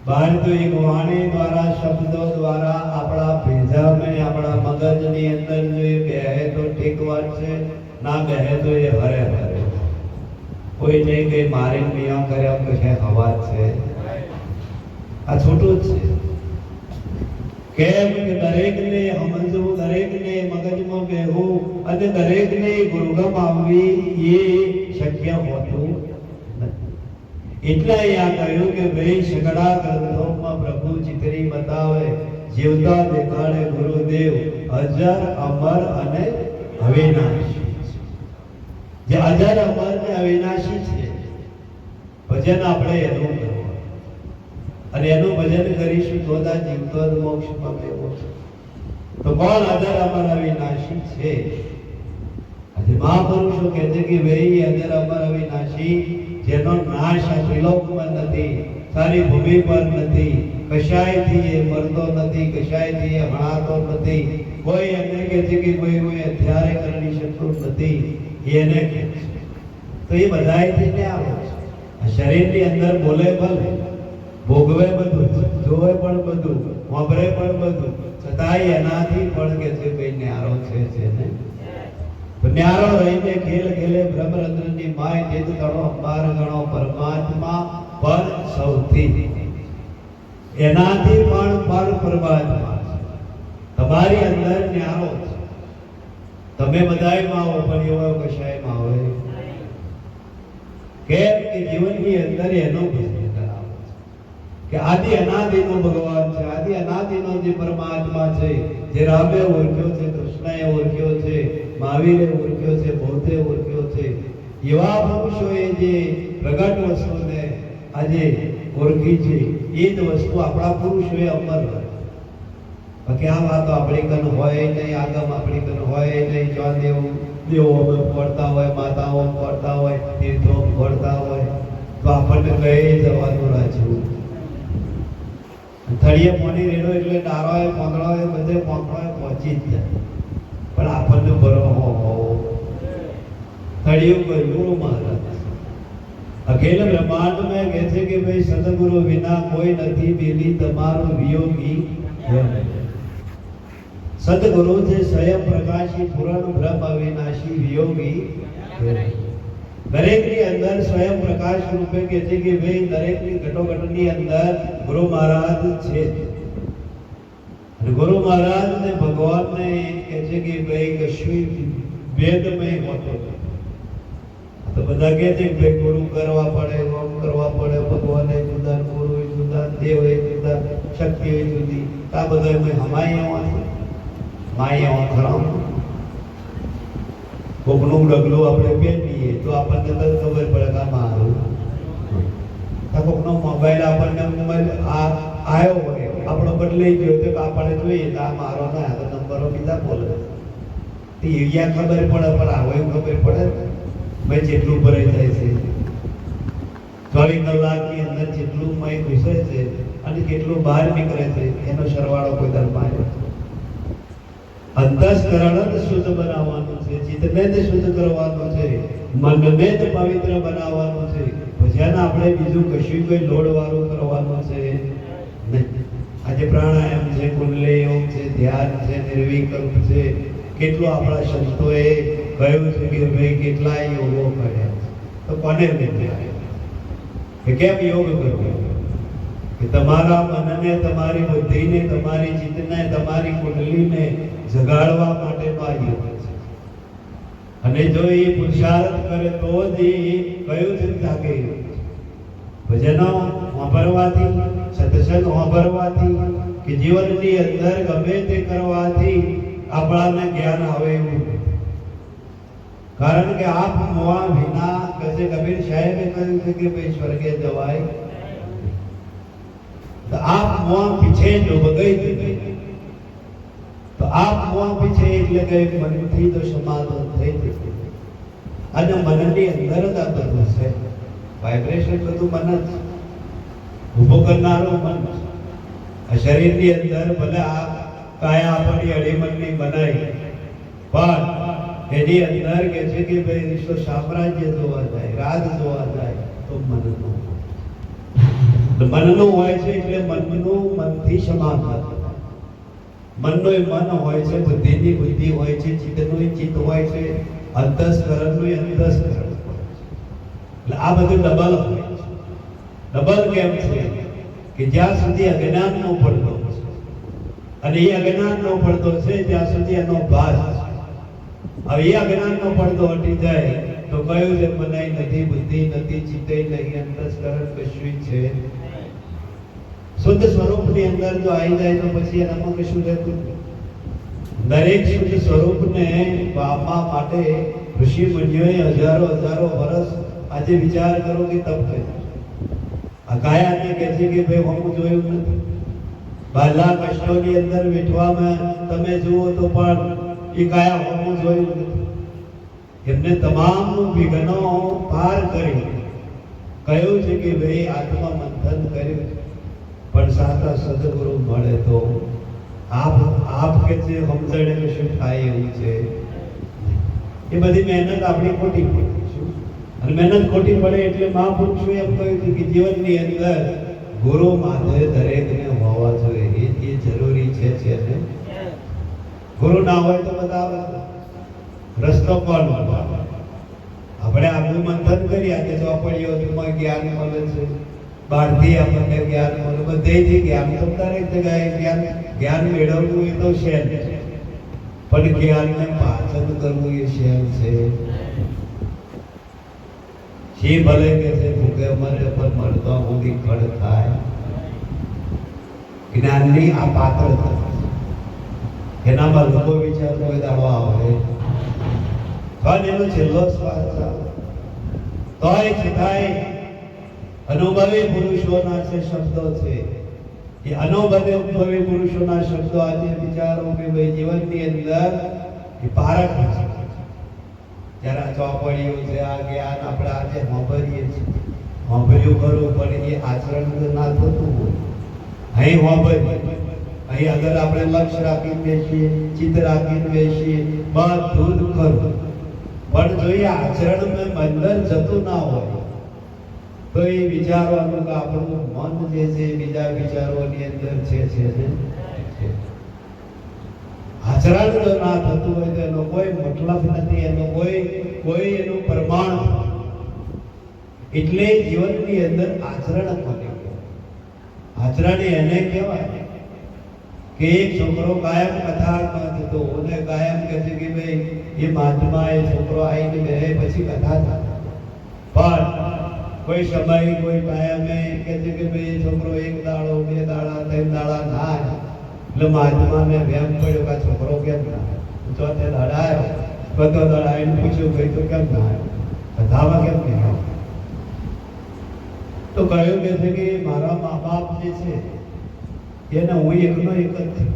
બહાર તો એક વાણી દ્વારા શબ્દો દ્વારા આપણા ભેજા में આપણા મગજની અંદર જો એ બેહે તો ઠીક વાત છે, ના બેહે તો એ હરે હરે કોઈ નહીં કઈ મારીને મિયા કર્યા કશે હવા છે. આ છોટું જ છે કેમ કે દરેકને સમજવું, દરેકને મગજમાં બેહવું અને દરેકને ગુરુગમ આવવી એ શક્ય હોતું એટલા આ કહ્યું કે ભાઈ સગડા ગ્રંથોમાં પ્રભુ ચિતરી બતાવે, જીવતા દેખાડે ગુરુદેવ અજર અમર અને અવિનાશી. જે અજર અમર ને અવિનાશી છે ભજન આપણે એનું કરવું અને એનું ભજન કરીશું તો જ જીવતો મોક્ષ પામેવો. તો કોણ અજર અમર અવિનાશી છે? આજે મહાપુરુષો કહે છે કે ભાઈ અજર અમર અવિનાશી જેનો નાશ આ ત્રિલોકમાં નથી, સારી ભૂમિ પર નથી, કશાયથી એ મરતો નથી, કશાયથી એ હણાતો નથી, કોઈ એમને કહે છે કે કોઈ હથિયારે કરી શકતું નથી એને કહે છે. તો એ બધાયથી ને આવે છે. આ શરીરની અંદર બોલે ભલે, ભોગવે બધું, જોવે પણ બધું, વાપરે પણ બધું, છતાંય એનાથી પણ કે છે ભાઈ ન્યારો છે ને ન્યારો રહીને ખેલ ખેલે બ્રહ્મરંધ્રની માય તેજ ગણો અંબાર ગણો પરમાત્મા પર સૌથી એનાથી પણ પર પરમાત્મા તમારી અંદર ન્યારો છે. તમે બધાયમાં આવો પણ એવો કશાયમાં હોય કેમ કે જીવનની અંદર એનો ભજન કરાવો કે આદિ અનાદિનો ભગવાન છે, આદિ અનાદિનો જે પરમાત્મા છે, જે રામે ઓળખ્યો છે, કૃષ્ણએ ઓળખ્યો છે, મહાવીરે ઓળખ્યો છે, બૌદ્ધે ઓળખ્યો છે, એવા પુરુષોએ જે પ્રગટ વસ્તુને આજે ઓળખી છે એ જ વસ્તુ આપણા પુરુષોએ અમર હોય. બાકી આ વાતો આપણી કન હોય નહીં, આગમ આપણી કન હોય નહીં. જો દેવો પડતા હોય, માતાઓ પડતા હોય, તીર્થો પડતા હોય તો આપણને કહી જવાનું રાજવું. થળીએ મોની રેડો એટલે ડારોએ પાંદડાએ બધે પાંદડાએ પહોંચી જ જાય પણ આપણને બરો થળિયું કહ્યું ગુરુ મહારાજ અખિલ બ્રહ્માંડ મેં કહે છે કે ભાઈ સદગુરુ વિના કોઈ નથી, બેલી તમારો વિયોગી. સદગુરુ છે સ્વયં પ્રકાશી પૂરણ બ્રહ્મ અવિનાશી વિયોગી. દરેકની અંદર સ્વયં પ્રકાશ રૂપે કહે છે કે ભાઈ દરેકની ઘટોઘટની અંદર ગુરુ મહારાજ છે. અને ગુરુ મહારાજ ને ભગવાન ને કહે છે કે ભાઈ કશું ભેદમય હોતો નથી. તો બધા કહે છે કે ભાઈ ગુરુ કરવા પડે, ઓમ કરવા પડે, ભગવાન એ જુદા, ગુરુ એ જુદા, દેવ એ જુદા, શક્તિ એ જુદી. આ બધા હમાય માય ખરામ કોકનું ડગલું આપણે પહેરીએ તો આપણને તરત ખબર પડે કે આમાં આવ્યું. કોકનો મોબાઈલ આપણને આવ્યો હોય આપણો બદલાઈ ગયો તો આપણને જોઈએ તો આ મારો ના તો નંબરો બીજા બોલે તો એરિયા ખબર પડે પણ આવો એવું ખબર પડે ભાઈ જેટલું ભરાઈ જાય છે 24 કલાકની અંદર જેટલું મય ઘૂસે છે અને કેટલું બહાર નીકળે છે એનો સરવાળો કોઈ દરબાર અંતસ્કરણ જ શુદ્ધ બનાવવાનું છે, ચિત્તને જ શુદ્ધ કરવાનું છે, મનને જ પવિત્ર બનાવવાનું છે. ભજન આપણે બીજું કશું કોઈ લોડવાળું કરવાનું છે નહીં. આજે પ્રાણાયામ છે, કુંડલી યોગ છે, ધ્યાન છે, નિર્વિકલ્પ છે, કેટલું આપણા સંતોએ કહ્યું છે કે ભાઈ કેટલાય યોગો કર્યા તો કોને નથી કે કેમ યોગ કરવો કે તમારા મનને, તમારી બુદ્ધિને, તમારી ચિત્તને, તમારી કુંડલીને જગાડવા માટેનો આ યોગ છે. અને જો એ પુરુષાર્થ કરે તો જ એ કયું છે જાગે. ભજનો વાપરવાથી, સત્સંગ વાપરવાથી કે જીવનની અંદર ગમે તે કરવાથી આપણાને જ્ઞાન આવે એવું. કારણ કે આપ મોવા વિના કશે કબીર સાહેબે કહ્યું છે કે ભાઈ સ્વર્ગે જવાય. તો આપ મોવા પીછે જો બગઈ ગઈ તો આપ મોવા પીછે એટલે કે મનથી તો સમાધાન થઈ જશે. અને મનની અંદર જ આ બધું છે, વાઇબ્રેશન બધું મન જ ઊભો કરનારું મન. આ શરીરની અંદર ભલે આ કાયા આપણી અડીમનની બનાવી, પણ એની અંદર કે છે કે ભાઈ વિશ્વ સામ્રાજ્ય જોવા જાય, રાજ જોવા જાય તો મનનું હોય છે. એટલે મનનું મનથી સમાધાન, મનનું મન હોય છે, બુદ્ધિની બુદ્ધિ હોય છે, ચિત્તનું ચિત્ત હોય છે, અંતસ્કરણનું અંતસ્કરણ. એટલે આ બધું ડબલ હોય છે. ડબલ કેમ છે કે જ્યાં સુધી અજ્ઞાન નો પડતો અને એ અજ્ઞાન નો પડતો છે ત્યાં સુધી એનો ભાસ. હવે એ અજ્ઞાન નો પડતો હટી જાય તો કયું છે મનાઈ નથી, બુદ્ધિ નથી, ચિત્ત નહીં, અંતસ્કરણ કશું છે. શુદ્ધ સ્વરૂપની અંદર જો આવી જાય તો પછી એનામાં કશું રહેતું. દરેક શુદ્ધ સ્વરૂપને પામવા માટે ઋષિ મુનિઓએ હજારો વર્ષ આજે વિચાર કરો કે તપ કર્યું. આ કાયાને કહે છે કે ભાઈ હું જોયું નથી. બાલા કષ્ટોની અંદર વેઠવામાં તમે જુઓ તો પણ એ કાયા હું જોયું નથી. એમને તમામ વિઘ્નો પાર કરી કહ્યું છે કે ભાઈ આત્મા મંથન કર્યું, પણ સાચા સદગુરુ મળે તો આપ કે છે સમજણે કશું થાય એવું છે. એ બધી મહેનત આપણી ખોટી પડે. અને મહેનત ખોટી પડે એટલે મહાપુરુષો એમ કહ્યું છે કે જીવનની અંદર ગુરુ માથે દરેકને હોવા જોઈએ. એ જરૂરી છે ને. ગુરુ ના હોય તો બધા રસ્તો કોણ? આપણે આપણું મંથન કરી આજે ચોપડીઓ જ્ઞાન મળે છે, બહારથી આપણને જ્ઞાન મળે, બધેથી જ્ઞાન તો દરેક જગ્યાએ જ્ઞાન મેળવવું એ તો શેર છે, પણ જ્ઞાનને પાચન કરવું એ શેર છે. શી ભલે કે છે ભૂખે મરે પણ મળતો સુધી ખડ થાય. જ્ઞાનની આ પાત્રતા એનામાં લોકો વિચાર કોઈ દાડો આવે પણ એનો છેલ્લો શ્વાસ આવે તોય છતાંય અનુભવી પુરુષોના જે શબ્દો છે એ અનુભવી પુરુષોના શબ્દો આજે વિચારો કે ભાઈ જીવનની અંદર એ પારક છે. જ્યારે આ ચોપડીઓ છે, આ જ્ઞાન આપણે આજે વાપરીએ છીએ, વાપર્યું ખરું પણ એ આચરણ ના થતું હોય. અહીં વાપરીએ, અહીં અગર આપણે લક્ષ્ય રાખીને બેસીએ, ચિત્ત રાખીને બેસીએ, બધું જ ખરું, પણ જો એ આચરણમાં બંધન જતું ના હોય તો એ વિચારવાનું કે આપણું મન જે છે બીજા વિચારોની અંદર છે ને આચરણ જો ના થતું હોય તો એનો કોઈ મતલબ નથી, એનો કોઈ એનું પ્રમાણ. એટલે જીવનની અંદર આચરણ કોને કહેવાય? આચરણ એને કહેવાય કે એક છોકરો કાયમ કથા કરતો અને કાયમ કહે છે કે ભાઈ એ મહાત્મા એ છોકરો આવીને બે પછી કથા થાય, પણ કોઈ સમય કોઈ કાયમે કહે છે કે ભાઈ છોકરો એક દાડો, બે દાડા, ત્રણ દાડા ના એટલે મહાત્માને વેમ પડ્યો કે છોકરો કેમ ના આવ્યો. ચોથે દાડા આવ્યો, બધો દાડા આવીને પૂછ્યું ભાઈ તો કેમ ના આવ્યો, કથામાં કેમ નહીં આવ્યો? તો કહ્યું કે છે કે મારા મા બાપ જે છે એને હું એકનો એક જ છું,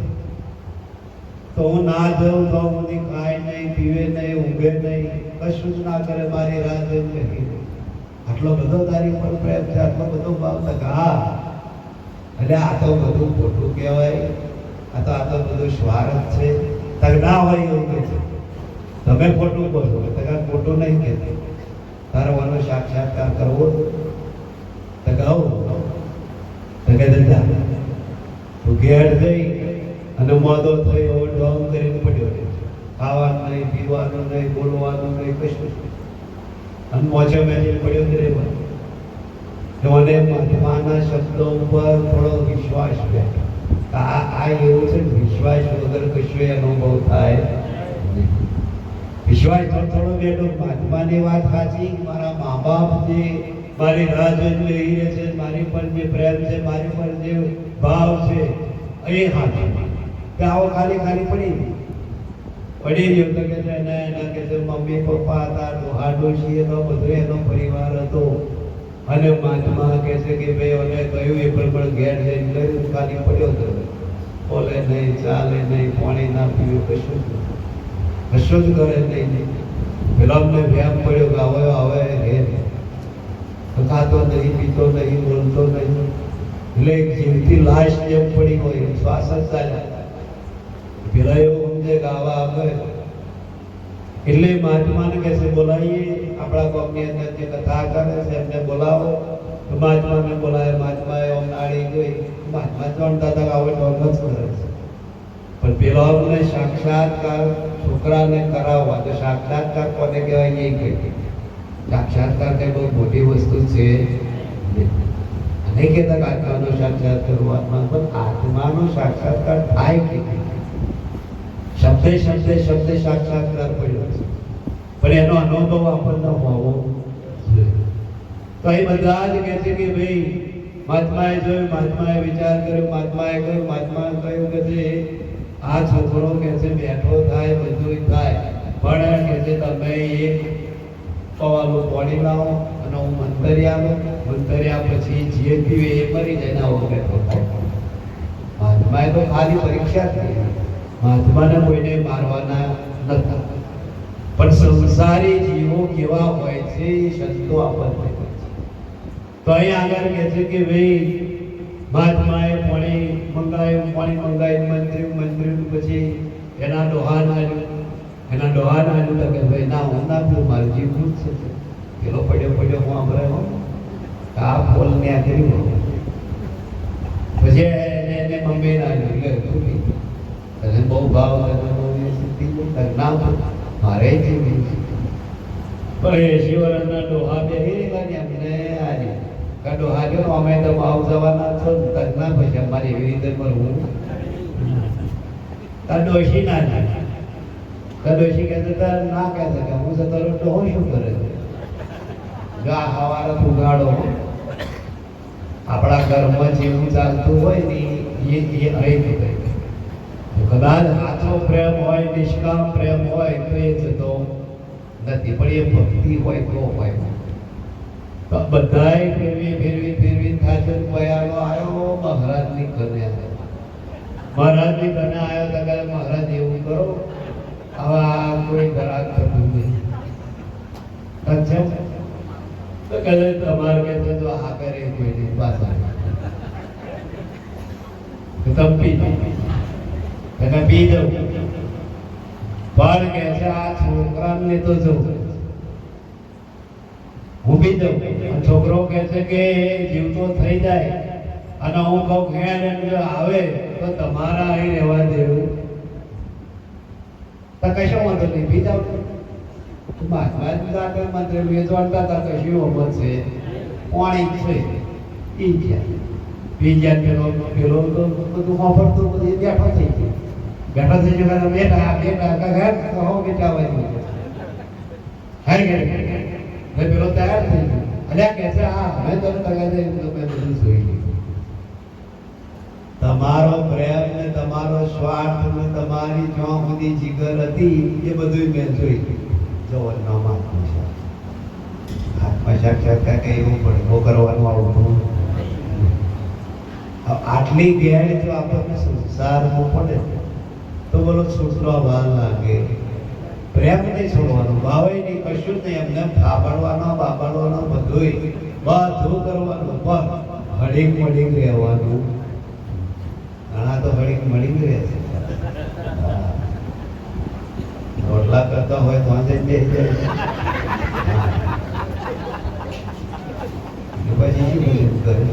તો હું ના જાઉં તો હું ખાય નહીં, પીવે નહીં, ઊંઘે નહીં, કશું જ ના કરે, મારી રાહ જોઈને બેઠી રહે. આટલો બધો તારી પર પ્રેમ છે, આટલો બધો ભાવ છે. હા, એટલે આ તો બધું ખોટું કહેવાય, આ તો બધું સ્વાર્થ છે. તક ના હોય એવું કહે છે, તમે ખોટું બોલો, તક ખોટું નહીં કહેતું, તારો એનો સાક્ષાત્કાર કરવો તો કહું તો કે ધંધા તું ઘેર જઈ અને મોદો થઈ એવો ઢોંગ કરીને પડ્યો રહે છે. ખાવાનું નહીં, પીવાનું નહીં, બોલવાનું નહીં, કશું અને મોજે મેજી પડ્યો જ રહેવાનું. મને મહાત્માના શબ્દો ઉપર થોડો વિશ્વાસ બેઠો. આ એવું છે, વિશ્વાસ વગર કશું અનુભવ થાય નહીં. સિવાય થોડો બેઠો મહાત્માની વાત સાચી, મારા મા બાપ જે મારી રાહ જોઈને રહી રહે છે, મારી પર જે પ્રેમ છે, મારી પર જે ભાવ છે, એ સાચું કે આવો ખાલી ખાલી પડી ગયો તો કે છે એના કે છે મમ્મી પપ્પા હતા, ડોહા ડોશી હતો, બધો એનો પરિવાર હતો. અને મહાત્મા કે છે કે ભાઈ ઓને કહ્યું એ પણ ઘેર જઈને લઈ ખાલી પડ્યો હતો, બોલે નહીં, ચાલે નહીં, પાણી ના પીવું, કશું જ કરે નહીં. પેલા અમને વ્યાયામ પડ્યો કે હવે ઘેર ખાતો નહીં, પીતો નહીં, બોલતો નહીં, એટલે એક જીવતી લાશ જેમ પડી હોય, શ્વાસ જ ચાલ્યા. પેલા એવું સમજે કે આવા આવે એટલે મહાત્માને કહે છે બોલાવીએ, આપણા ગામની અંદર જે કથા કરે છે એમને બોલાવો. તો મહાત્માને બોલાવે, મહાત્માએ ઓમ નાડી ગઈ, મહાત્મા જાણતા હતા કે હવે ઢોંગ જ કરે છે. પણ પેલો અમને સાક્ષાત્કાર છોકરાને કરાવવા, તો સાક્ષાત્કાર કોને કહેવાય એ કહી. સાક્ષાત્કાર કઈ બહુ મોટી વસ્તુ છે નહીં કહેતા કે આત્માનો સાક્ષાત્કાર આત્મા, પણ આત્માનો સાક્ષાત્કાર થાય કે શબ્દે સાક્ષાત્કાર પડ્યો છે, પણ એનો અનુભવ આપણને હોવો જોઈએ. તો એ બધા જ કહે છે કે ભાઈ મહાત્માએ જોયું, મહાત્માએ વિચાર કર્યો, મહાત્માએ કહ્યું, મહાત્માએ કહ્યું કે છે આ છોકરો કે છે બેઠો થાય, બધું થાય, પણ કે છે તમે એક પવાલું પાણી લાવો અને હું મંતર્યા પછી જે પીવે એ મરી જાય ના આવો બેઠો થાય. મહાત્માએ તો ખાલી પરીક્ષા થઈ, મહાત્માને કોઈને મારવાના નતા, પણ સંસારી જીવો કેવા હોય છે એ સંતો આપણને કહે છે. તો અહીં આગળ કહે છે કે ભાઈ મહાત્માએ પાણી મંગાવ્યું, મંત્રી પછી એના ડોહાન આવ્યું તો કે ભાઈ ના હું ના પીવું, મારું જીવ ખુદ છે. પેલો પડ્યો હું આંભળાયો આ ફોલ ને આ કર્યું, પછી એને મમ્મી ના આવ્યું તને બહુ ભાવ નામ મારે જીવી પણ 80 વર્ષના ડોહા બેહી અમને આજે ડોહા જો અમે તો ભાવ જવાના છો તજના પછી અમારી એવી રીતે મળવું ડોશી ના ડોશી કહેતો ના કહે શકે હું જતો ડોહો શું કરે ગા હવારે ઉગાડો. આપણા ઘરમાં જેવું ચાલતું હોય ને એ અહીં કદાચ આછો પ્રેમ હોય, નિષ્કામ પ્રેમ હોય તો એ જતો નથી, પણ એ ભક્તિ હોય તો હોય. તો બધાય ફેરવી થાશે. પયાલો આવ્યો મહારાજની કને આવ્યો તો કહે મહારાજ એવું કરો આવા કોઈ ગ્રાહક થતું નહીં. અચ્છા તો કહે તમારે કે તો આ કરે કોઈ નહીં પાછા તંપી પી જવું. પણ કે છે આ છોકરાને તો જવું હું પી જવું. છોકરો કે છે કે જીવતો થઈ જાય અને હું કહું ઘેર આવે તો તમારા અહીં રહેવા દેવું તો કશો વાંધો નહીં, પી જાવ. મહાત્મા મંત્રી વેચવાડતા હતા કશું અમર છે પાણી છે એ ગયા પી ગયા. પેલો તો બધું વાપરતો બધું બેઠો થઈ ગયો બેઠા બેટા પેલો તૈયાર થઈ ગયો. અલ્યા કે છે હા હવે તમે બધું જોઈ લીધું. તમારો પ્રેમ ને તમારો સ્વાર્થ ને તમારી જ્યાં સુધી જીગર હતી એ બધું મેં જોઈ લીધું. આત્મા સાક્ષાત્કાર કઈ એવું પડે કરવાનું આવતું. આટલી ગેર જો આપણને સંસારમાં પડે તો બોલો છોકરો વાર લાગે. પ્રેમ નહીં છોડવાનો, ભાવે નહીં, કશું જ નહીં. એમને થાબડવાનો બાબડવાનો બધું કરવાનું, પણ હળીક મળી રહેવાનું. ઘણા તો હળીક મળી રહે છે, રોટલા કરતા હોય તો જઈને બેસી જાય પછી શું કરે.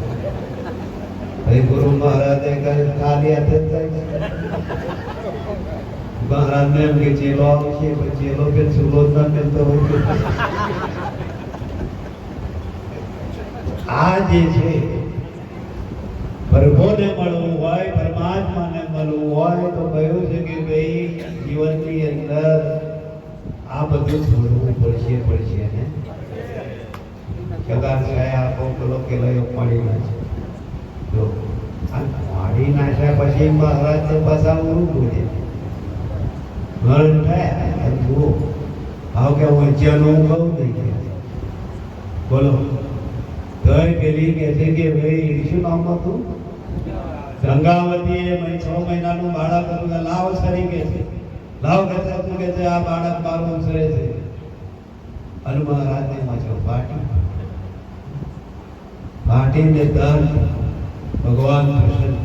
ભાઈ ગુરુ મહારાજે ખાલી હાથે જ જાય. મહારાજ ને એમ કે ચેલો આવશે, ચેલો કે ચૂલો જ ના મિલતો હોય. આ જે છે પ્રભુને મળવું હોય, પરમાત્માને મળવું હોય તો કહ્યું છે કે ભાઈ જીવનની અંદર આ બધું છોડવું પડશે ને કદાચ આપો પેલો કેલાયો પાડી નાખે જો આ પાડી નાખ્યા પછી મહારાજ તો પાછા ઉરું બોલે મરણ થાય જુઓ આવ કે વંચ્યાનું કહું નહીં બોલો ગઈ પેલી કે છે કે ભાઈ શું નામ હતું ગંગાવતીએ 6 મહિનાનું બાળક હતું લાવ સરી કે છે લાવ કે છે આ બાળક મારું ઉછરે છે અને મહારાજને માછો પાટીને દાન ભગવાન કૃષ્ણ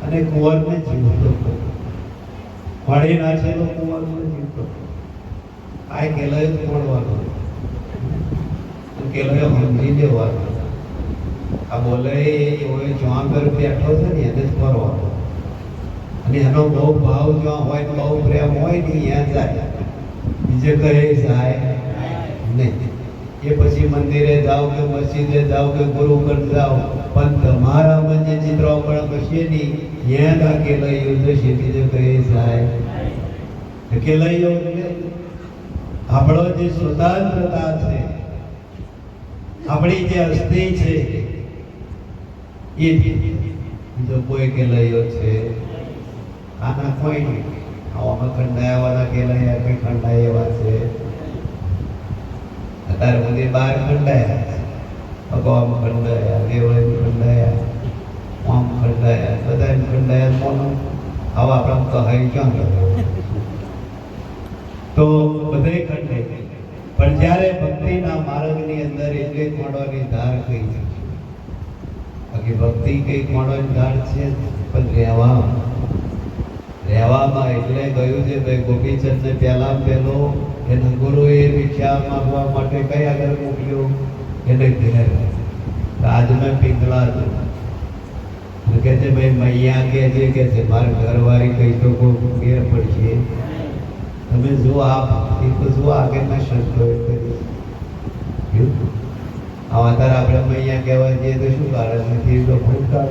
અને કુંવરને જીવતો પાડી નાખેલો કુંવરને જીવતો આ કેલાયો પડવાનો કેલાયો સમજી દેવાનો આ બોલે એ જ્યાં પર બેઠો છે ને એને જ ફરવાનો અને એનો બહુ ભાવ જ્યાં હોય તો બહુ પ્રેમ હોય ને ત્યાં જાય બીજે કહે જાય નહીં એ પછી મંદિરે જાઓ કે મસ્જિદે જાઓ કે ગુરુકુળ જાઓ પણ તમારા મને ચિત્રો પણ કશે નહીં ત્યાં તા કેલાયો જશે બીજે કહે જાય કેલાયો આપણો જે સ્વતંત્રતા છે આપણી જે અસ્થિ છે એ બીજો કોઈ કેલાયો છે આના કોઈ નહીં આવામાં ખંડાયાવાળા કેલાયા કઈ ખંડાય એવા છે અત્યારે બધી 12 ખંડાયા ભગવાન ખંડાયા દેવળે ખંડાયા આમ ખંડાયા બધા ખંડાયા મોનો આવા આપણા કહાઈ ક્યાં કરે તો બધે ખંડાય પણ જ્યારે ભક્તિના માર્ગની અંદર એટલે કોણોની ધાર કઈ છે બાકી ભક્તિ કઈ કોણોની ધાર છે પણ રહેવામાં એટલે ગયું છે ભાઈ ગોપીચંદને પહેલો એના ગુરુએ ભિક્ષા માંગવા માટે કઈ આગળ મોકલ્યો એને ઘેર આજ મેં પિંગલા હતું કે છે ભાઈ મૈયા કે છે મારા ઘરવાળી કઈ તો કોઈ ઘેર પડશે તમે જો આ ભક્તિ તો જો આગળના શબ્દો કરી આવા તાર આપણે મૈયા કહેવા જઈએ તો શું કારણ નથી તો ભૂલતા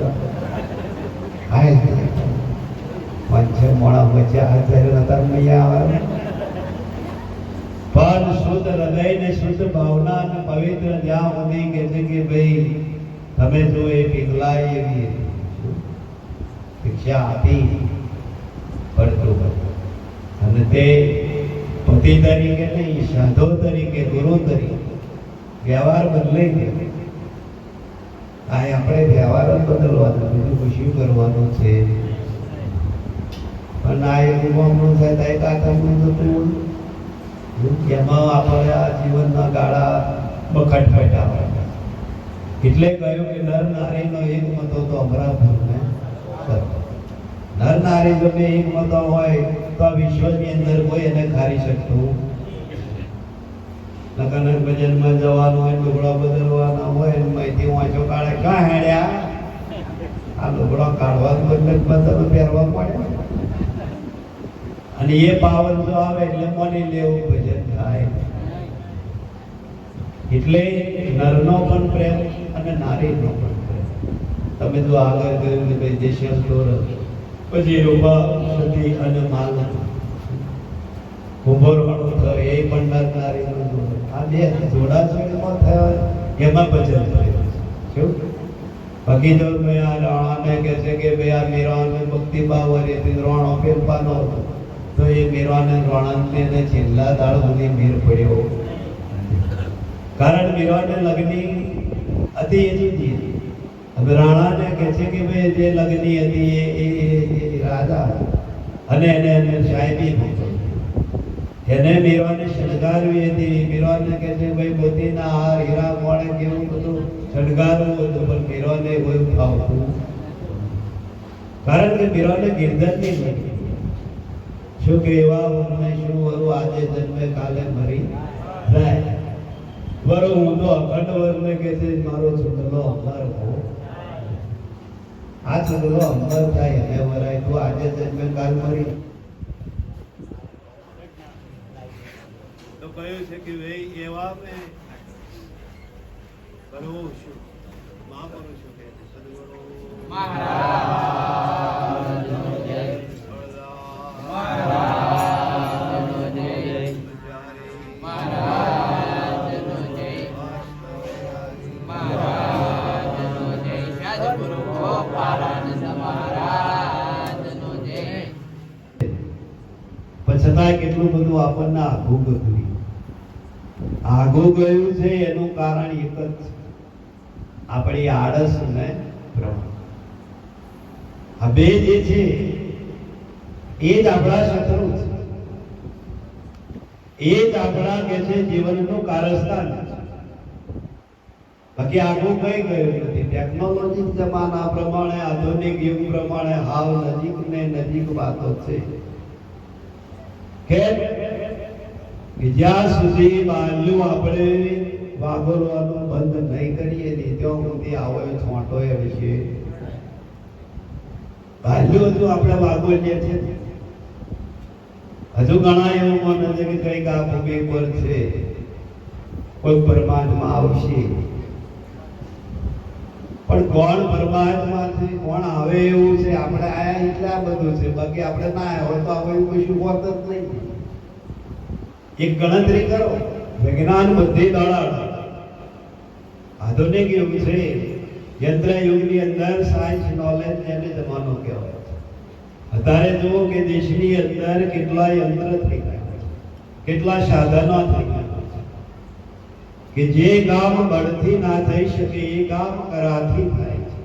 પંચ મોડા મચ્યા અત્યારે તાર મૈયા આવે પણ શુદ્ધ હૃદય ને શુદ્ધ ભાવના અને પવિત્ર જ્યાં સુધી કે છે કે ભાઈ તમે જો એ પિંગલાએ એવી શિક્ષા આપી પડતું અને તે પતિ તરીકે નહીં સાધુ તરીકે ગુરુ તરીકે વ્યવહાર બદલાઈ ગયો આ આપણે વ્યવહાર જ બદલવાનો બીજું કશું કરવાનું છે પણ આ એવું હમણાં થાય એક આતંકનું થતું એમાં આપણે આ જીવનના ગાળા બખટ ફેટાવા એટલે કહ્યું કે નર નારીનો એક મતો તો અમરાપુરને નર નારી જો બે એક મતો હોય તો આ વિશ્વની અંદર કોઈ એને ખારી શકતું નકર ભજનમાં જવાનું હોય લુગડા બદલવાના હોય માહિતી વાંચો કાઢે ક્યાં હેડ્યા આ લુગડા કાઢવાનું બદલ પહેરવા પડે અને એ પાવન જો આવે એટલે મોની લેવું ભજન થાય એટલે નરનો પણ પ્રેમ અને નારીનો પણ પ્રેમ તમે જો આગળ કહ્યું કે ભાઈ દેશિયલ દોર પછી રૂપા સતી અને માલ કુંભરવાળો થયો એ પણ નર નારીનો જોડે આ બે જોડા જોડીમાં થયા એમાં ભજન થયું શું બાકી જો મેં આ રાણાને કહે છે કે ભાઈ આ મીરાને ભક્તિ ભાવ હતી રાણો ફેરફાનો હતો તો એ મીરાને રોણાને છેલ્લા દાળ સુધી મીર પડ્યો કારણ મીરાને લગ્ની હતી એ જુદી હવે રાણાને કહે છે કે ભાઈ જે લગ્ની હતી એ રાજા અને એને સાહેબી મોકલી એને મીરાને શણગારવી હતી મીરાને કહે છે ભાઈ મોતીના હાર હીરા મોડે કેવું બધું શણગારવું હતું પણ મીરાને કોઈ ફાવતું કારણ કે મીરાને ગિરધરની લગી શું કે એવા વરને શું વરું આજે જન્મે કાલે મરી જાય વરો ઊંધો અખંડ વરને કે છે મારો ચૂંદલો અમર હો આ ચૂંદલો અમર થાય એને વરાય તો આજે જન્મે કાલ મરી તો કહ્યું છે કે ભાઈ એવા મેં કરવું શું મહાપુરુષો કે સદગુરુ મહારાજ એટલું બધું આપણને આઘું ગયું. આઘું ગયું છે એનું કારણ એક જ છે, આપણી આળસ ને ભ્રમ. આ બે જે છે એ જ આપણા શત્રુ છે, એ જ આપણા કે છે જીવનનું કારસ્તાન. બાકી આગળ કઈ ગયું નથી. ટેકનોલોજી જમાના પ્રમાણે, આધુનિક યુગ પ્રમાણે હાવ નજીક ને નજીક વાતો છે. કે જ્યાં સુધી બાલ્યું આપણે વાગોરવાનું બંધ નહીં કરીએ ને ત્યાં સુધી આવો છોંટો એ વિશે બાલ્યું હતું આપણે વાગોરીએ છીએ. હજુ ઘણા એવું માને છે કે કઈક આ ભૂમિ પર છે કોઈ પરમાત્મા આવશે, પણ કોણ પરમાત્મા છે, કોણ આવે એવું છે? આપણે આયા એટલે આ બધું છે, બાકી આપણે ના આવ્યા તો આવું એવું કશું હોત જ નહીં. એક ગણતરી કરો, વિજ્ઞાન બધી દોડાડ. આધુનિક યુગ છે, યંત્ર યુગની અંદર સાયન્સ નોલેજ જેને જમાનો કહેવાય. અત્યારે જુઓ કે દેશની અંદર કેટલા યંત્ર થઈ ગયા, કેટલા સાધનો થઈ ગયા કે જે કામ બળથી ના થઈ શકે એ કામ કરાથી થાય છે.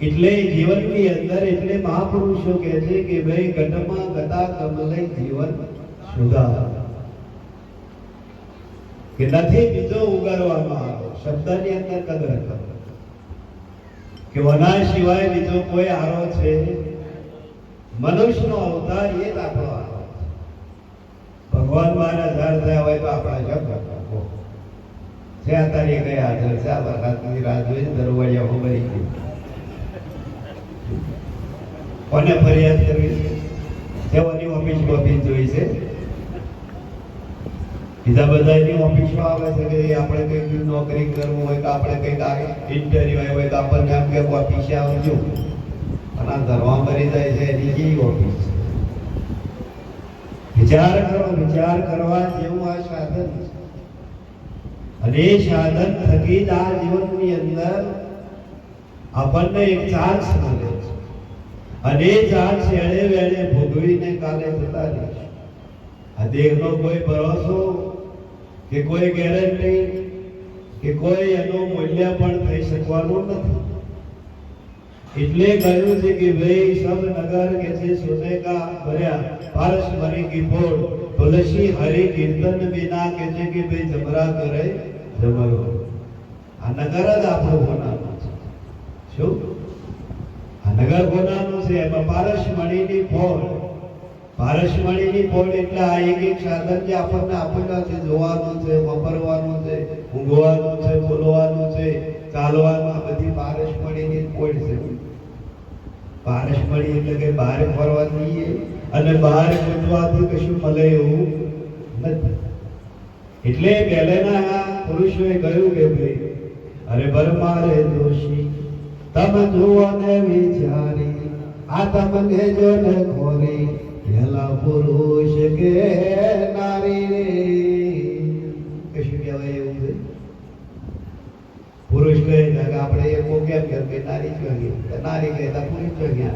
એટલે જીવનની અંદર એટલે મહાપુરુષો કહે છે કે ભાઈ ઘટમાં ગતા કમલય જીવન સુધા, કે નથી બીજો ઉગારવાનો આવ્યો. શબ્દની અંદર કદર કરો કે વના સિવાય બીજો કોઈ આરો છે? મનુષ્યનો અવતાર એ જ આપણો આરો છે. ભગવાન 12,000 થયા હોય તો આપણા શબ્દ છે અત્યારે કઈ હાજર છે? આ વરસાદની રાહ જોઈને દરવાજા ઉભરી ગઈ. કોને ફરિયાદ કરવી છે? તેઓની ઓફિસ જોઈ છે. બીજા બધાની ઓફિસમાં આવે છે કે આપણે કંઈક નોકરી કરવું હોય કે આપણે કંઈક ઇન્ટરવ્યુ હોય તો આપણને એમ કે ઓફિસે આવજો, અને આ ધરવા મરી જાય છે એની કેવી ઓફિસ? વિચાર કરો, વિચાર કરવા જેવું આ સાધન છે. અને એ સાધન થકી જ આ જીવનની અંદર આપણને એક ચાન્સ મળે છે, અને એ ચાન્સ એળે વેળે ભોગવીને કાલે જતા રહીશું. આ દેહનો કોઈ ભરોસો કે કોઈ ગેરંટી કે કોઈ એનું મૂલ્ય પણ થઈ શકવાનું નથી. એટલે કહ્યું છે કે ભાઈ સબ નગર કે છે સોને કા ભર્યા, પારસ મરી કી ફોડ, તુલસી હરિ કીર્તન વિના કે છે કે ભાઈ જમરા કરે જમરો. આ નગર જ આપણું હોનાનું છે. શું આ નગર હોનાનું છે? એમાં પારસ મણીની ફોડ, પારસમણીની ફોડ એટલે આ એક એક સાધન જે આપણને આપેલા છે, જોવાનું છે, વાપરવાનું છે, ઊંઘવાનું છે, બોલવાનું છે, ચાલવાનું, આ બધી પારસમણીની ફોડ છે. પારસમણી એટલે કે બહાર ફરવા દઈએ અને બહાર ગોતવાથી કશું મળે એવું નથી. એટલે પહેલાના પુરુષોએ કહ્યું કે ભાઈ અરે બરમારે દોષી તમે જુઓ ને વિચારી, આ તમને જો ને ખોરી, પહેલા પુરુષ કે નારી રે. કશું કહેવાય એવું છે? પુરુષ કહે કે આપણે એ કેમ કે નારી જોઈએ, નારી કહેતા પુરુષ જોઈએ.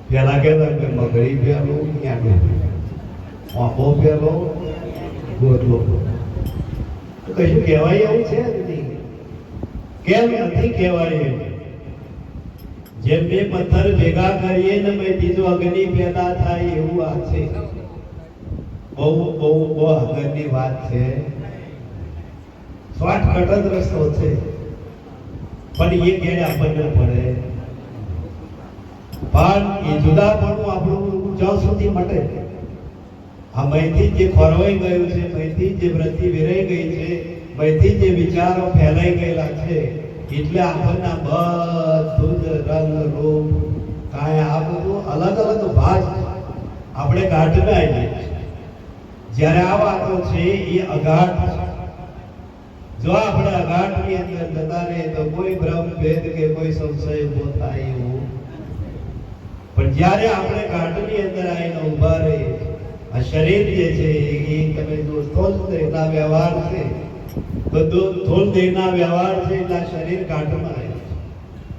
પેલા કહેતા કે મગડી પેલો ક્યાં આંખો પેલો ગોટલો. કશું કહેવાય એવું છે નહીં. કેમ નથી કહેવાય? જેમ બે પથ્થર ભેગા કરીએ ને ભાઈ બીજો અગ્નિ પેદા થાય એવું આ છે. બહુ બહુ બહુ આગળની વાત છે. શોર્ટકટ જ રસ્તો છે, પણ એ ઘેરે આપણને પડે. પણ એ જુદાપણું આપણું જ્યાં સુધી મટે, આ મયથી જે ખોરવાઈ ગયું છે, મયથી જે વૃત્તિ વિરાઈ ગઈ છે, મયથી જે વિચારો ફેલાઈ ગયેલા છે, એટલે આપણને બધું જ રંગ રૂપ કાંઈ આ બધું અલગ અલગ ભાગ આપણે કાઢને આવીએ. જ્યારે આ વાતો છે એ અગાઢ છે. જો આપણે અગાઢની અંદર જતા રહીએ તો કોઈ ભ્રમ ભેદ કે કોઈ સંશય ઉભો થાય એવું. પણ જ્યારે આપણે ઘાટની અંદર આવીને ઉભા રહીએ, આ શરીર જે છે એ તમે જો સ્થૂળ દેહના વ્યવહાર છે, બધું સ્થૂળ દેહના વ્યવહાર છે એટલે આ શરીર ઘાટમાં આવે છે.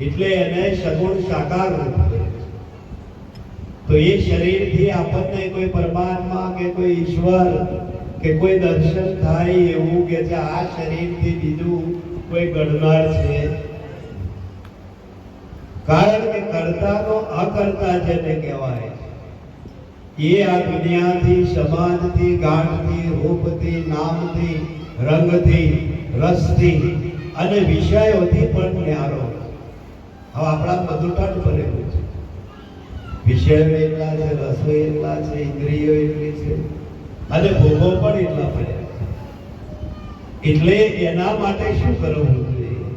એટલે એને સગુણ સાકાર રૂપ કહે છે. તો એ શરીરથી આપણને કોઈ પરમાત્મા કે કોઈ ઈશ્વર કે કોઈ દર્શન થાય એવું કે છે આ શરીરથી બીજું કોઈ ગણનાર છે? કારણ કે કર્તાનો અકર્તા જેને કહેવાય એ આ દુનિયાથી, સમાજથી, ગાંઠથી, રૂપથી, નામથી, રંગથી, રસથી અને વિષયોથી પણ ન્યારો. હવે આપણા બધું ટટ ભરેલું છે. વિષયો એટલા છે, રસો એટલા છે, ઇન્દ્રિયો એટલી છે અને ભોગો પણ એટલા પડ્યા છે. એટલે એના માટે શું કરવું જોઈએ?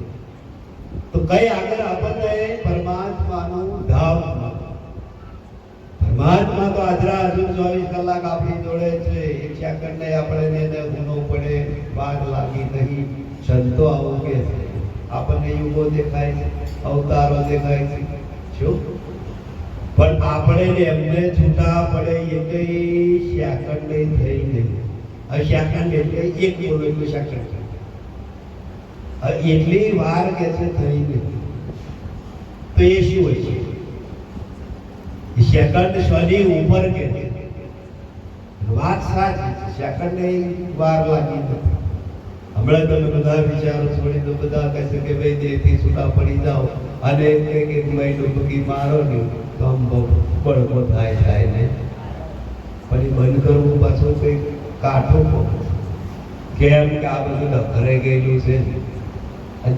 તો કઈ આગળ આપણને પરમાત્માનું ધામ. પરમાત્મા તો આજરા હજુ 24 કલાક આપણી જોડે છે. એક સેકન્ડ ને આપણે એને ગુનો પડે, બાદ લાગી નહીં. સંતો આવું કે છે, આપણને યુગો દેખાય છે, અવતારો દેખાય છે, શું? પણ આપણે એમને છૂટા પડે એ કઈ સેકન્ડ થઈ નહીં. હવે સેકન્ડ એટલે એક બોલો એટલું સેકન્ડ, એટલી વાર કે છે થઈ નહીં. તો એ શું હોય છે? સેકન્ડ સ્વની ઉપર કે વાત સાચી છે, સેકન્ડ વાર લાગી નથી. હમણાં તમે બધા વિચારો છોડી દો, બધા કહે છે કે ભાઈ દેહથી છૂટા પડી જાઓ અને કે ભાઈ ડૂબકી મારો ને તો આમ બળકો થાય ને. પણ એ બંધ કરવું પાછું કંઈક કાઠું કેમ કે આ બધું ડખરે ગયેલું છે.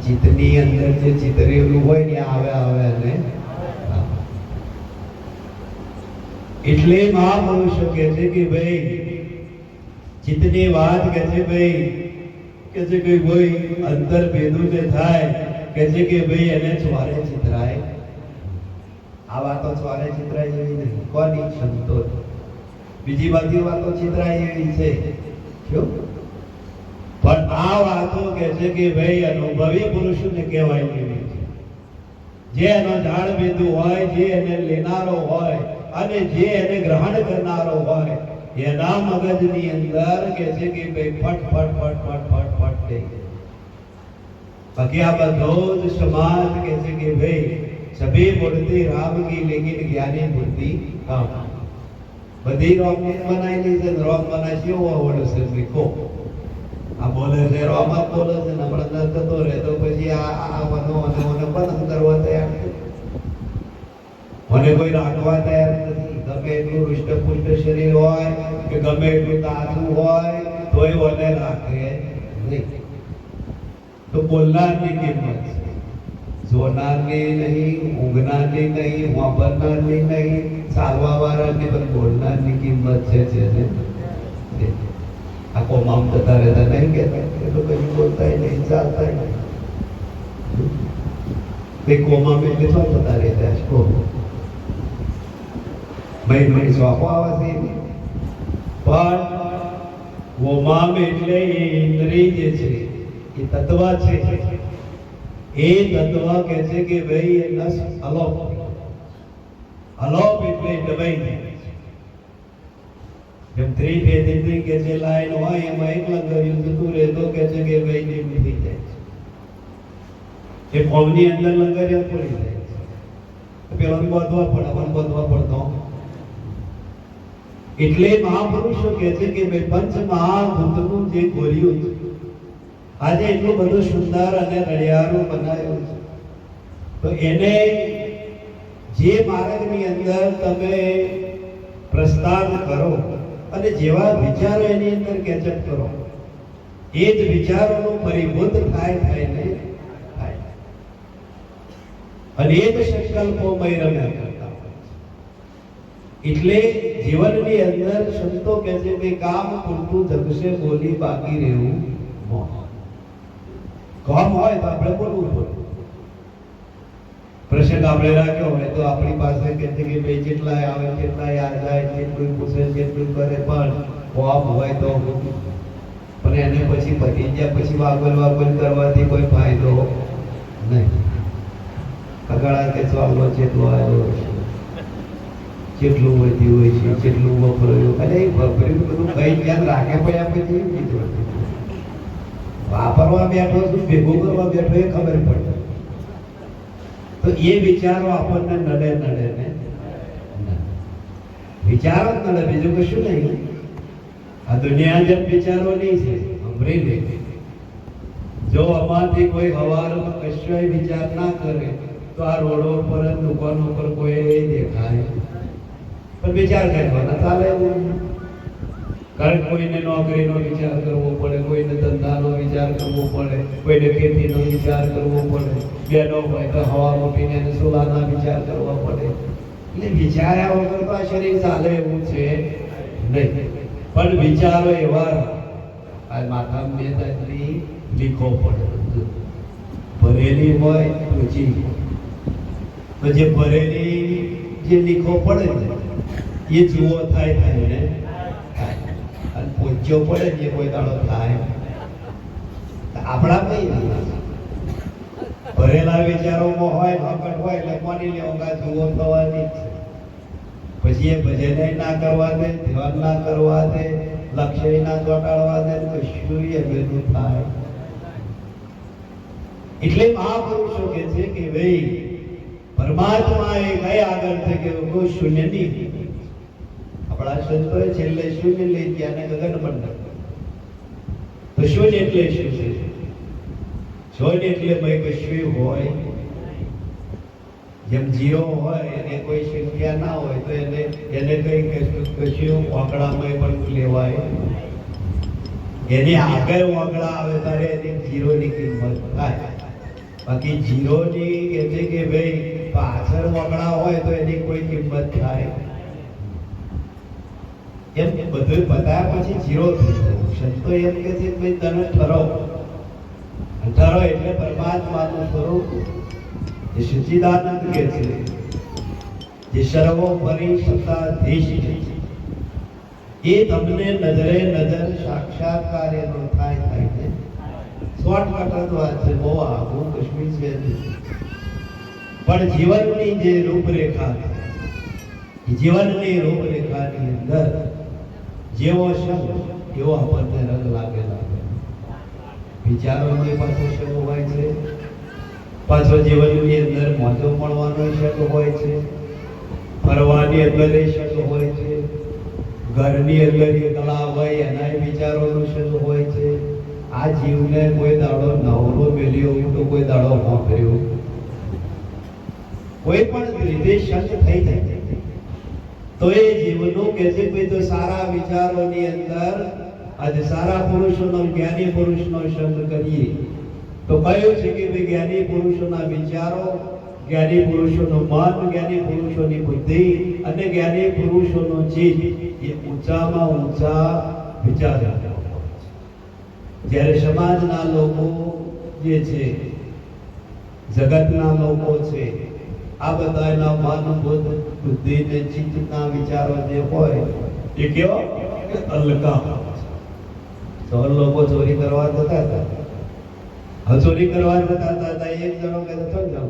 ચિત્તની અંદર જે ચિતરેલું હોય ને આવે ને. એટલે મહાપુરુષો કહે છે કે ભાઈ ચિત્તની વાત કે છે ભાઈ કે છે કે કોઈ અંતર ભેદું જે થાય કે છે કે ભાઈ એને સ્વારે ચિતરાય. આ વાતો સ્વારે ચિતરાય એવી નહીં. કોની? સંતો. બીજી બધી વાતો ચિતરાય એવી છે, શું? પણ આ વાતો કે છે કે ભાઈ અનુભવી પુરુષોને કહેવાય એવી છે. જે એનો ઝાડ ભેદુ હોય, જે એને લેનારો હોય અને જે એને ગ્રહણ કરનારો હોય, એના મગજની અંદર કે છે કે ભાઈ ફટ ફટ ફટ ફટ ફટ ફટ થઈ. બાકી આ બધો જ સમાજ કે છે કે ભાઈ સભી મૂર્તિ રામ કી લેકિન જ્ઞાની મૂર્તિ કામ. બધી રોમ બનાવેલી છે. રોમ બનાવી કેવો આવડે છે શીખો. આ બોલે છે રોમ જ બોલે છે ને હમણાં થતો રહે તો પછી આ વનો બંધ કરવા તૈયાર છે. મને કોઈ રાખવા તૈયાર નથી. ગમે એટલું હૃષ્ટપુષ્ટ શરીર હોય કે ગમે એટલું તાજું હોય તોય મને રાખે નહીં. તો બોલનારની કિંમત છે, જોનારની નહીં, ઊંઘનારની નહીં, વાપરનારની નહીં, ચાલવા વાળાની પણ બોલનારની કિંમત છે. આ કોમામ થતા રહેતા નહીં કહેતા એ તો કઈ બોલતા નહીં, ચાલતા નહીં. કોમામ એટલે શું થતા રહેતા છે? ભાઈ સ્વાપો આવે છે પણ ઓમામ એટલે એ ઇન્દ્રિય જે છે એ તત્વ છે. એ તત્વ કે છે કે ભાઈ એ નસ અલોપ. અલોપ એટલે દબાઈ જાય. જેમ ત્રિભેદ ઇન્દ્રિય કે છે લાઈન હોય એમાં એક લંગરિયું જતું રહે તો કે છે કે ભાઈ નીમ થઈ જાય છે. એ ફોર્મની અંદર લંગરિયા પડી જાય છે. પેલો બધવા પડે પણ બધવા પડતો. એટલે મહાપુરુષો કહે છે કે ભાઈ પંચ મહાભૂતનું જે ગોળ્યું છે આજે એટલું બધું સુંદર અને રળિયારું બનાવ્યું છે. તો એને જે માર્ગની અંદર તમે પ્રસ્થાન કરો અને જેવા વિચારો એની અંદર કેચઅપ કરો એ જ વિચારોનું પરિભૂત થાય ને થાય અને એ જ સંકલ્પોમય રમ્યા કરતા હોય છે. એટલે જીવનની અંદર સંતો કહે છે કે કામ પૂરતું જગશે બોલી બાકી રહેવું મોહ. કામ હોય તો આપણે બોલવું પડે. પ્રસંગ આપણે રાખ્યો હોય તો આપણી પાસે કે છે કે ભાઈ જેટલા આવે કેટલા યાદ જાય, જેટલું પૂછે જેટલું કરે, પણ કામ હોય તો પણ એને પછી પતી ગયા પછી વાગલ કરવાથી કોઈ ફાયદો નહીં. અગાળા કે ચાલો જેટલો આવ્યો છે, જેટલું વધ્યું હોય છે, જેટલું વપરાયું, અને એ વપરાયું બધું કઈ ધ્યાન રાખે પડ્યા પછી કીધું વાપરવા બેઠો છું, ભેગું કરવા બેઠો એ ખબર પડે. તો એ વિચારો આપણને નડે ને વિચારો જ નડે, બીજું કશું નહીં. આ દુનિયા જેમ વિચારો નહીં છે. અમરી લે જો અમારથી કોઈ હવારમાં કશોય વિચાર ના કરે તો આ રોડો પર દુકાનો પર કોઈ દેખાય પણ વિચાર કરવાના ચાલે એવું. કારણ કોઈને નોકરીનો વિચાર કરવો પડે, કોઈને ધંધાનો વિચાર કરવો પડે, કોઈને ખેતીનો વિચાર કરવો પડે, બેનો હોય તો હવા મૂકીને સોલાના વિચાર કરવા પડે. એટલે વિચાર્યા વગર તો આ શરીર ચાલે એવું છે નહીં. પણ વિચારો એવા આ માથામાં બે તકલી લીખો પડે, ભરેલી હોય ઊંચી તો જે ભરેલી જે લીખો પડે ને એ જુઓ થાય ને અને પોચ્યો પડે ને એ કોઈ દાડો થાય. આપણા કઈ ભરેલા વિચારોમાં હોય નકટ હોય એટલે કોની લેવા જુઓ થવાની જ છે. પછી એ ભજન ના કરવા દે, ધ્યાન ના કરવા દે, લક્ષ્ય ના ચોટાડવા દે, કશું એ બધું થાય. એટલે મહાપુરુષો કે છે કે ભાઈ પરમાત્મા એ કઈ આગળ છે કે કોઈ શૂન્ય નહીં. આપણા સંતોએ છેલ્લે શૂન્ય લઈ ગયા ને ગગન મંડળ. તો શૂન્ય એટલે શું છે? શૂન્ય એટલે ભાઈ કશું હોય. જેમ જીરો હોય એને કોઈ સંખ્યા ના હોય તો એને કઈ કશું આંકડામાં પણ લેવાય. એની આગળ આંકડા આવે ત્યારે એની જીરોની કિંમત થાય. બાકી જીરોની કે છે કે ભાઈ પાછળ આંકડા હોય તો એની કોઈ કિંમત થાય. એમ બધું બતાવ્યા પછી જીરો થઈ જાય. સંતો એમ કે છે ભાઈ તને ઠરો એટલે પરમાત્માનું સ્વરૂપ જે સચ્ચિદાનંદ કે છે, જે સર્વોપરી સત્તાધીશ છે, એ તમને નજરે નજર સાક્ષાત્કાર એનો થાય ને. શોર્ટકટ જ વાત છે, બહુ આઘું કશ્મીર છે પણ જીવનની જે રૂપરેખા છે, જીવનની રૂપરેખાની અંદર જેવો શબ્દ એવો આપણને રંગ લાગેલા. વિચારોની પાછો શબ્દ હોય છે, પાછો જીવનની અંદર મોજો મળવાનો શબ્દ હોય છે, ફરવાની અંદર એ શબ્દ હોય છે, ઘરની અંદર એકલા હોય એના વિચારોનો શબ્દ હોય છે. આ જીવને કોઈ દાડો નવરો મેલ્યો તો કોઈ દાડો વાપર્યો કોઈ પણ રીતે શબ્દ થઈ જાય તો એ જીવનું કે છે ભાઈ તો સારા વિચારોની અંદર આજે સારા પુરુષોનો જ્ઞાની પુરુષનો શબ્દ કરીએ તો કયું છે કે ભાઈ જ્ઞાની પુરુષોના વિચારો, જ્ઞાની પુરુષોનું મન, જ્ઞાની પુરુષોની બુદ્ધિ અને જ્ઞાની પુરુષોનો ચિત્ત એ ઊંચામાં ઊંચા વિચાર. જ્યારે સમાજના લોકો જે છે, જગતના લોકો છે, આ બધાના મન, બુદ્ધિ ને ચિત્તના વિચારો જે હોય એ કેવો હલકા. ચોર લોકો ચોરી કરવા જતા હતા, ચોરી કરવા જતા હતા. એક જણો કે તો જાવ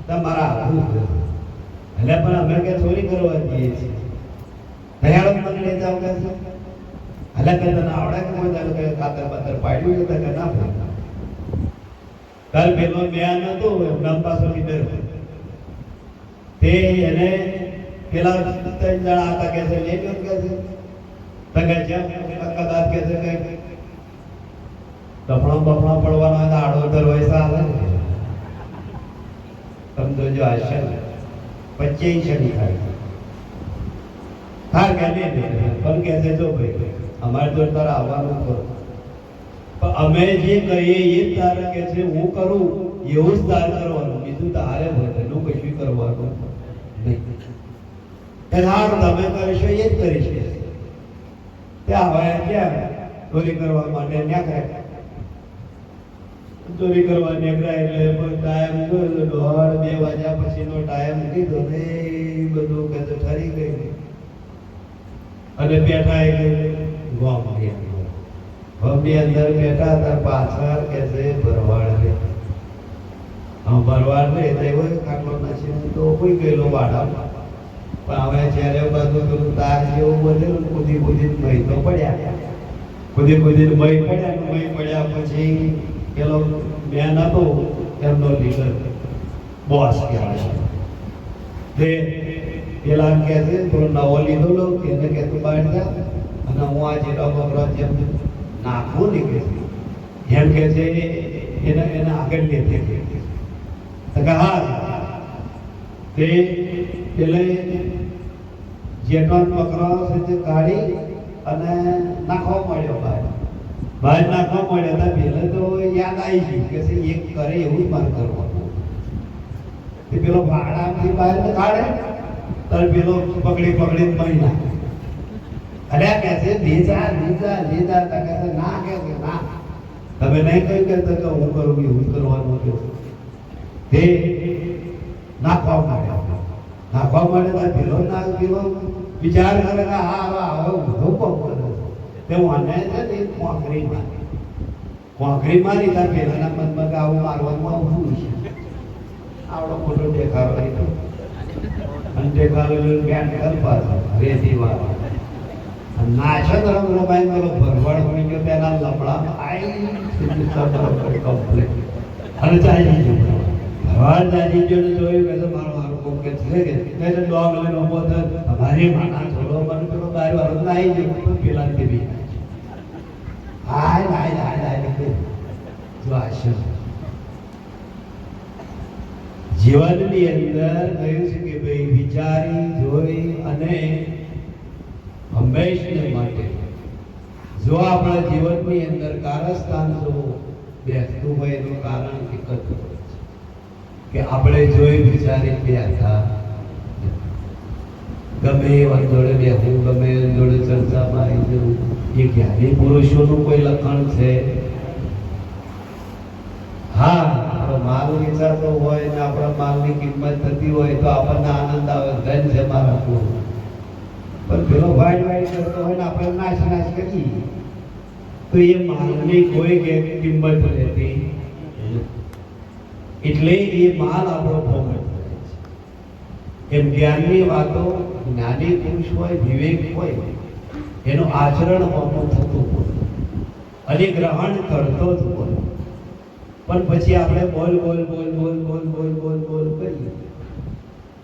તમારા આખું એટલે પણ અમે કે ચોરી કરવા જઈએ છીએ. દયાળો મને લઈ જાવ કે હલા કે તને આવડે કે કોઈ કાતર પાતર પાડ્યું છે કે ના પડે. કાલ પેલો બ્યાન હતો એમના પાછો લીધર તે એને પેલા 3 જણા હતા કે છે લઈ ગયો કે છે તને જેમ કદાચ કે છે કે ડફણો બફણો પડવાનો હોય તો આડો દરવાજા આવે ને તમે જો આશા 25 શની થાય હા કે નહીં પણ કે છે જો ભાઈ અમારે તો તારા આવવાનું કરો પણ અમે જે કહીએ એ તારે કે છે હું કરું એવું જ તારે કરવાનું, બીજું તારે બધાનું કશું કરવાનું નહીં. તમે કરશો એ જ કરીશ. ત્યાં હવે ક્યાં ચોરી કરવા માટે ન્યા ચોરી કરવા નીકળ્યા એટલે ટાઈમ 1:30 વાગ્યા પછીનો ટાઈમ કીધો ને એ બધું કે ઠરી ગઈ અને બેઠા ગોમની અંદર બેઠા હતા. પાછળ કે છે ભરવાડ ભરવાડ રે તો ખાટલો નાસી તો કોઈ ગયેલો વાડામાં પણ હવે જ્યારે બધું પેલું તાર જેવું બધું કૂદી કૂદી મહી તો પડ્યા, કૂદી મહી પડ્યા પછી પેલો બેન હતો એમનો લીડર બોસ કહેવાય તે પેલા એમ કહે છે પેલો નવો લીધો લો એને કે તું બહાર જા અને હું આ જેટલો બકરો જેમ નાખવું ને કે એમ કે છે એને આગળ લેતે કે હા તે પેલે જેટલો બકરો છે તે કાઢી અને નાખવા મળ્યો બહાર નાખવા મળ્યો હતા પેલે તો યાદ આવી ગયું કે છે એક કરે એવું જ મારે કરવાનું તે પેલો ભાડાથી બહાર કાઢે તારે પેલો પકડી મહિના અરે કે છે લીધા કે છે ના કે ના તમે નહીં કહ્યું કે હું કરું એવું જ કરવાનું કે તે નાખવા માંડે પેલો વિચાર કરે કે હા હું કરે તે મને છે ને કોંકરી મારી તાર પેલાના મનમાં કે આવું મારવામાં આવતું છે આવડો મોટો દેખાડો લીધો અને દેખાડો જ્ઞાન કરવા રેતી વાળા નાશો ધરમ રમાઈ મારો ભરવાડ હોય ગયો તેના લમડામાં આવી કમ્પ્લેટ અને ચાલી ગયો ભરવાડ ચાલી ગયો ને જોયું કે મારો મારો કોમ કે છે કે ડોગ લઈને ઉભો થયો અમારી માના છોડો મને પેલો બાર વાળો આવી ગયો પેલા તે બી હાય જો આશા જીવનની અંદર કહ્યું છે કે ભાઈ વિચારી જોઈ અને હંમેશને માટે જો આપણા જીવનની અંદર કારસ્થાન જો બેસતું હોય એનું કારણ એક જ હોય છે કે આપણે જોઈ વિચારી બેઠા ગમે એવા જોડે બેસવું ગમે એવા જોડે ચર્ચામાં આવી જવું એ જ્ઞાની પુરુષોનું કોઈ લક્ષણ છે? હા, આપણો માલ વેચાતો હોય ને આપણા માલની કિંમત થતી હોય તો આપણને આનંદ આવે, ધન છે મારા પૂરું. પણ પેલો વાઈટ કરતો હોય ને આપણે નાશ કરીએ તો એ માલની કોઈ કિંમત રહેતી એટલે એ માલ આપણો ભોગવતો રહે છે. એમ જ્ઞાનની વાતો જ્ઞાની પુરુષ હોય, વિવેક હોય, એનું આચરણ હોતું થતું હોય અને ગ્રહણ કરતો જ હોય. પણ પછી આપણે બોલ કરીએ.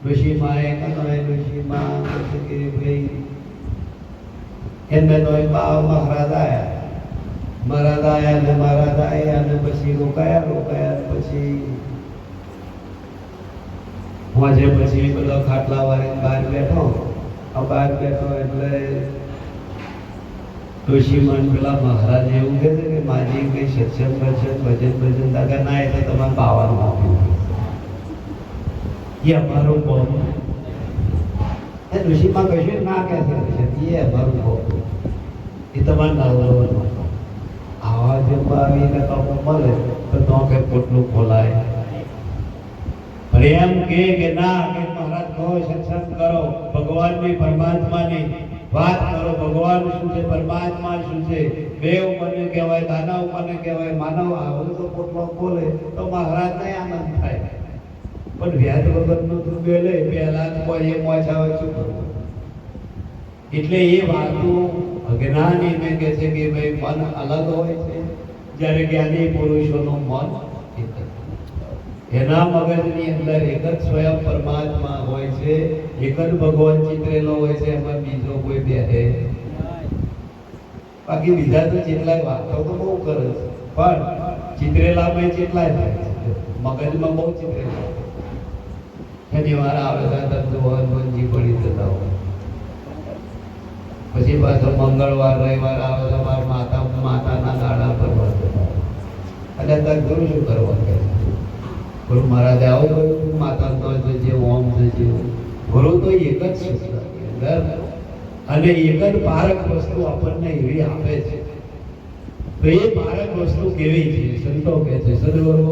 ઋષિમાં એ કહેવાય ઋષિમાં કે ભાઈ એમને તો મહારાજ આયા અને પછી રોકાયા પછી બધા ખાટલા વાળીને બહાર બેઠો એટલે ઋષિમાં પેલા મહારાજ એવું કહે છે કે માજી કઈ સત્સંગ ભજન દાદા ના એટલે તમારે પાવાનું આપ્યું એ અમારું કોમ. એ ઋષિમાં કશું ના કહે છે એ અમારું કોમ, એ તમારે નાવવાનું આવા જેમ આવીને કામો મળે તો તો કે પોટલું ખોલાય. પણ એમ કે ના કે મહારાજ કહો સત્સંગ કરો, ભગવાનની પરમાત્માની વાત કરો, ભગવાન શું છે પરમાત્મા શું છે બેવ મને કહેવાય, દાનવ મને કહેવાય, માનવ આવું તો પોટલો ખોલે તો મહારાજને આનંદ થાય. પણ વ્યાજ વગરનું તું બેલે પહેલા કોઈ એ મોછાવે શું કરવું? એટલે એ વાતો અજ્ઞાની ને કહે છે કે ભાઈ મન અલગ હોય છે, જ્યારે જ્ઞાની પુરુષોનું મન એક જ. એના મગજની અંદર એક જ સ્વયં પરમાત્મા હોય છે, એક જ ભગવાન ચિતરેલો હોય છે, એમાં બીજો કોઈ બેહે. બાકી બીજા તો જેટલાય વાતો તો બહુ કરે છે, પણ ચિતરેલામાં જેટલાય થાય છે, મગજમાં બહુ ચિતરેલા એની વાર આવે વનજી પડી જતા હોય. પછી પાછો મંગળવાર રવિવાર આવે તો માતાના દાડા ભરવા જતા હોય. એટલે તક ગુરુ શું કરવા કહે ગુરુ મહારાજે આવું કહ્યું, માતા તો જજે, ઓમ જજે. ગુરુ તો એક જ સૂચનાની અંદર અને એક જ પારક વસ્તુ આપણને એવી આપે છે. તો એ પારક વસ્તુ કેવી છે? સંતો કહે છે સદગુરુ